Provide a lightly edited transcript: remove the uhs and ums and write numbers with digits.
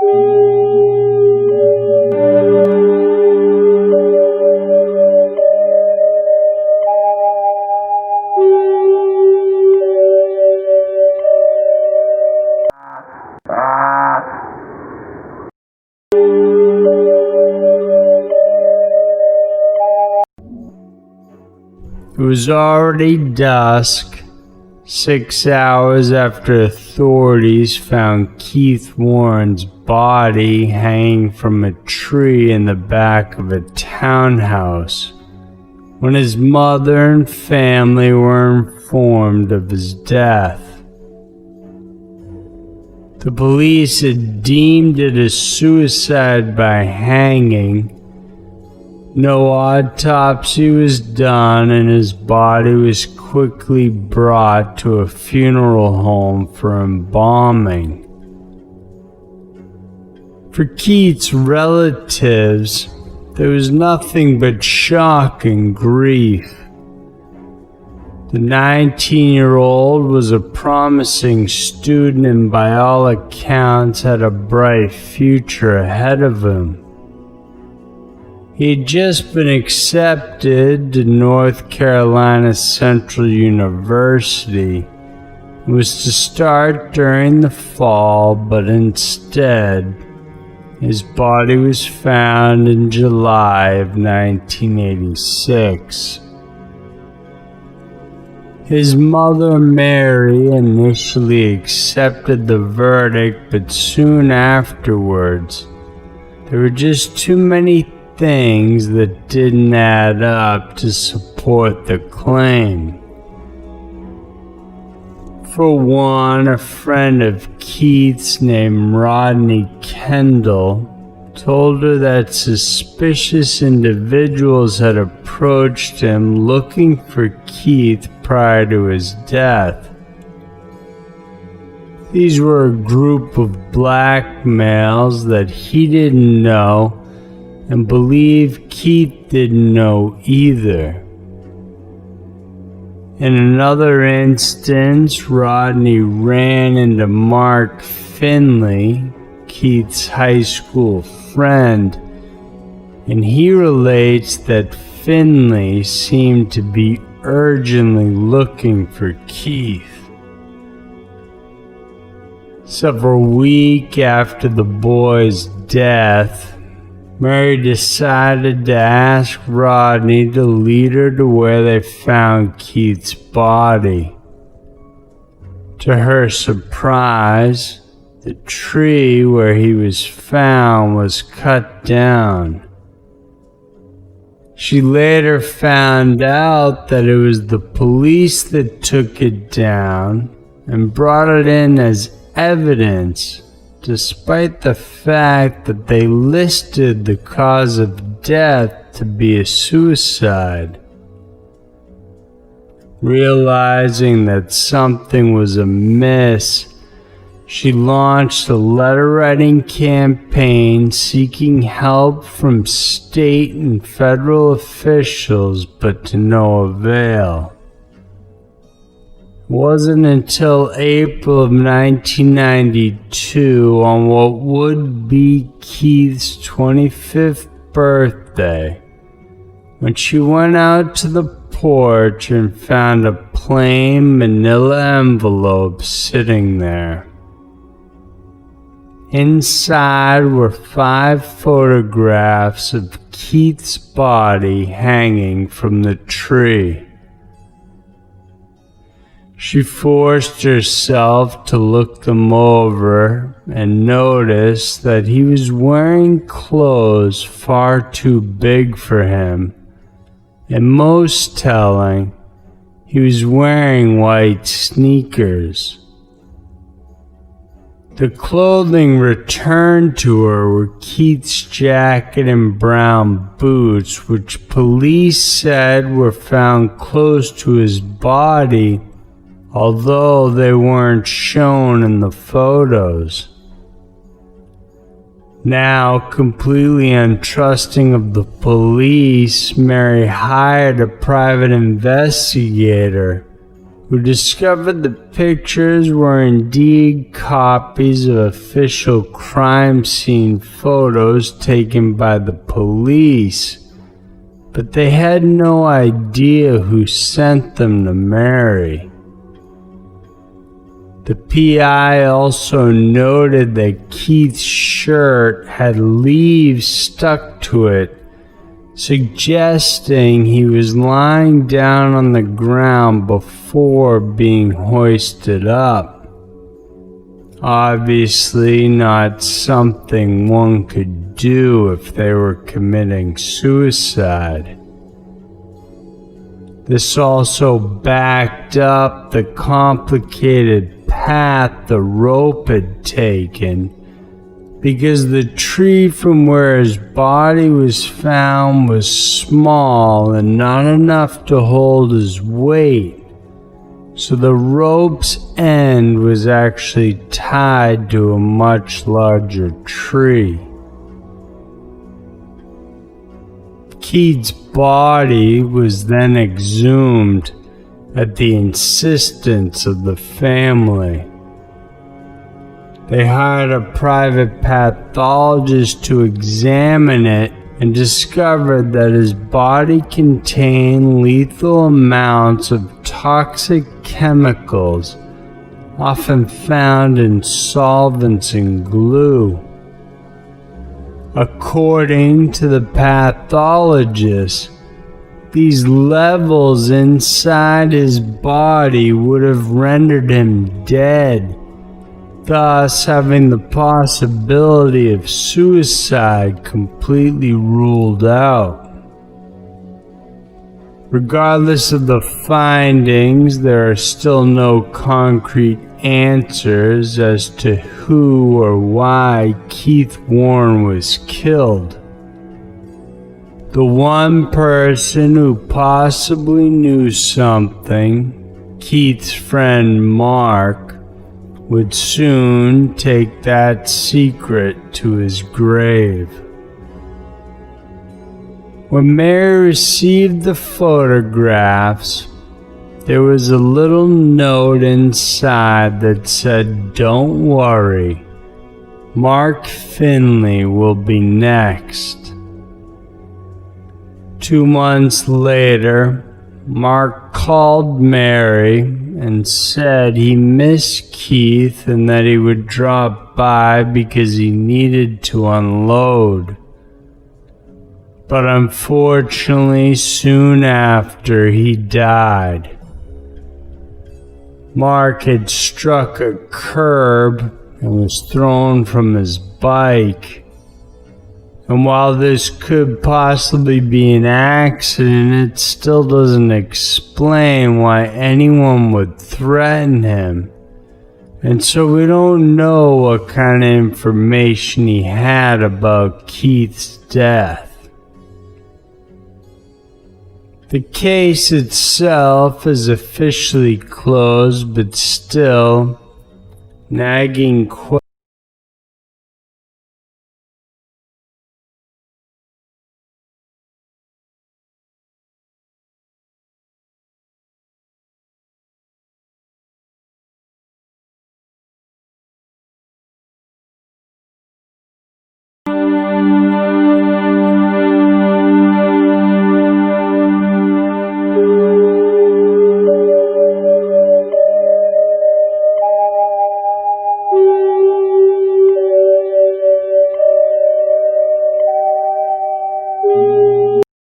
It was already dusk, 6 hours after authorities found Keith Warren's body hanging from a tree in the back of a townhouse, when his mother and family were informed of his death. The police had deemed it a suicide by hanging. No autopsy was done, and his body was quickly brought to a funeral home for embalming. For Keith's relatives, there was nothing but shock and grief. The 19-year-old was a promising student and by all accounts had a bright future ahead of him. He had just been accepted to North Carolina Central University and was to start during the fall, but instead, his body was found in July of 1986. His mother, Mary, initially accepted the verdict, but soon afterwards, there were just too many things that didn't add up to support the claim. For one, a friend of Keith's named Rodney Kendall told her that suspicious individuals had approached him looking for Keith prior to his death. These were a group of black males that he didn't know and believed Keith didn't know either. In another instance, Rodney ran into Mark Finley, Keith's high school friend, and he relates that Finley seemed to be urgently looking for Keith. Several weeks after the boy's death, Mary decided to ask Rodney to lead her to where they found Keith's body. To her surprise, the tree where he was found was cut down. She later found out that it was the police that took it down and brought it in as evidence, despite the fact that they listed the cause of death to be a suicide. Realizing that something was amiss, she launched a letter-writing campaign seeking help from state and federal officials, but to no avail. It wasn't until April of 1992, on what would be Keith's 25th birthday, when she went out to the porch and found a plain manila envelope sitting there. Inside were 5 photographs of Keith's body hanging from the tree. She forced herself to look them over and noticed that he was wearing clothes far too big for him, and most telling, he was wearing white sneakers. The clothing returned to her were Keith's jacket and brown boots, which police said were found close to his body, although they weren't shown in the photos. Now, completely untrusting of the police, Mary hired a private investigator who discovered the pictures were indeed copies of official crime scene photos taken by the police, but they had no idea who sent them to Mary. The PI also noted that Keith's shirt had leaves stuck to it, suggesting he was lying down on the ground before being hoisted up. Obviously not something one could do if they were committing suicide. This also backed up the complicated path the rope had taken, because the tree from where his body was found was small and not enough to hold his weight, so the rope's end was actually tied to a much larger tree. Keith's body was then exhumed at the insistence of the family. They hired a private pathologist to examine it and discovered that his body contained lethal amounts of toxic chemicals, often found in solvents and glue. According to the pathologist, these levels inside his body would have rendered him dead, thus having the possibility of suicide completely ruled out. Regardless of the findings, there are still no concrete answers as to who or why Keith Warren was killed. The one person who possibly knew something, Keith's friend Mark, would soon take that secret to his grave. When Mary received the photographs, there was a little note inside that said, "Don't worry, Mark Finley will be next." 2 months later, Mark called Mary and said he missed Keith and that he would drop by because he needed to unload. But unfortunately, soon after, he died. Mark had struck a curb and was thrown from his bike. And while this could possibly be an accident, it still doesn't explain why anyone would threaten him. And so we don't know what kind of information he had about Keith's death. The case itself is officially closed, but still, nagging questions